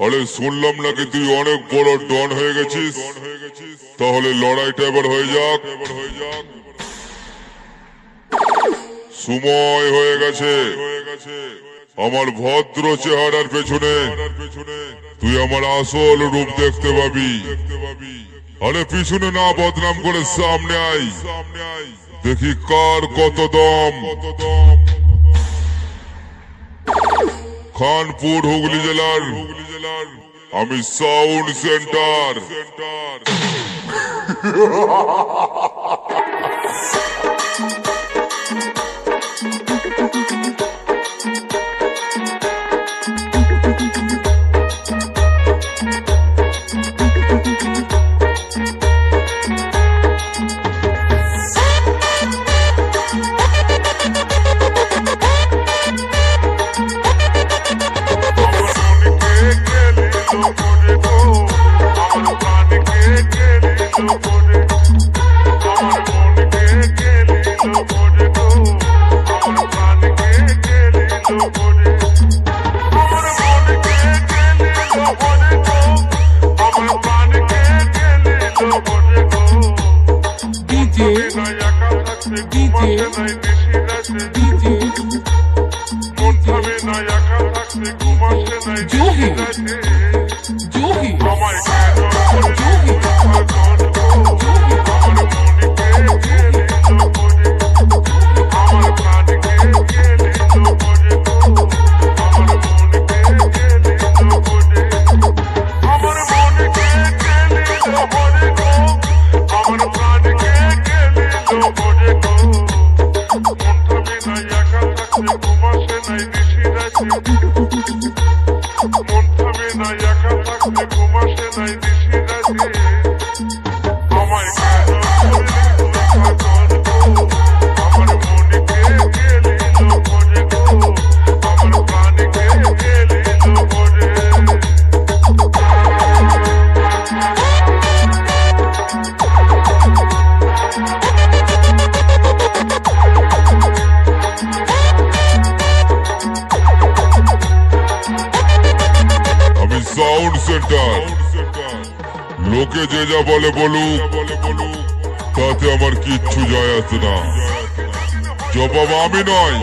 আরে শুনলাম নাকি তুই অনেক বড় ডন হয়ে গেছিস, তাহলে লড়াইটা এবার হয়ে যাক। সময় হয়ে গেছে। আমার ভদ্র চেহারার পেছনে তুই আমার আসল রূপ দেখতে পাবি। আরে পিছনে না বদনাম করে সামনে আয়, দেখি কার কত দম। খানপুর হুগলি জেলার আমি সাউন্ড সেন্টার। Sound centre. লোকে যে যা বলে বলুক, তাতে আমার কিচ্ছু যায় আসে না। জবাব আমি নয়,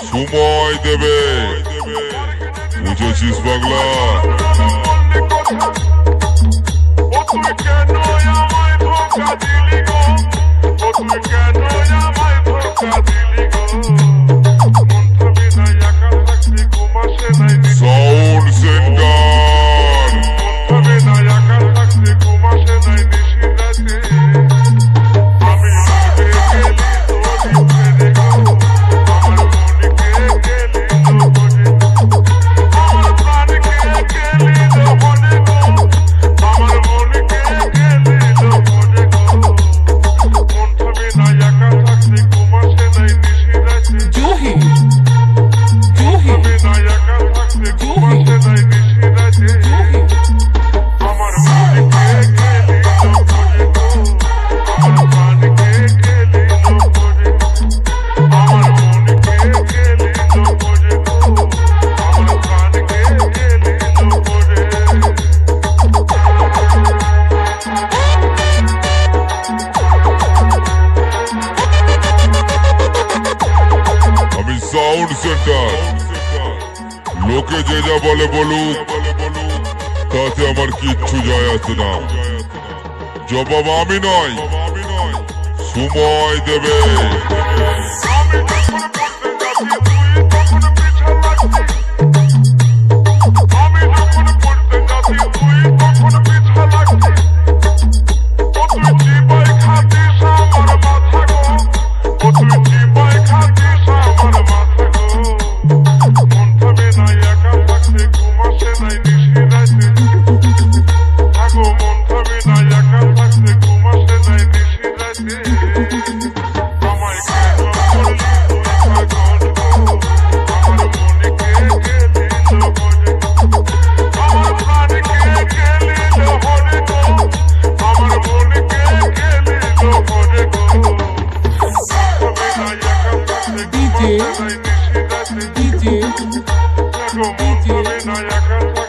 সময় দেবে। বুঝেছিস পাগলা? Sound centre. Sound centre. লোকে যে যা বলে বলুক, তাতে আমার কিচ্ছু যায় আসে না। জবাব আমি নয়, সময় দেবে।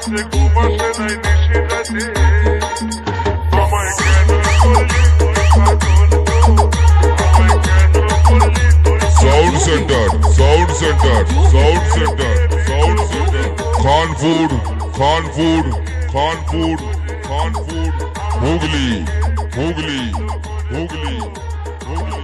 রাত্রে ঘুম আসে নাই নিশি রাতে আমায় কেন করলি তুই পাগল গো আমায় কেন করলি তুই sound centre sound centre sound centre sound centre Khanpur Khanpur Khanpur Khanpur Hooghly Hooghly Hooghly Hooghly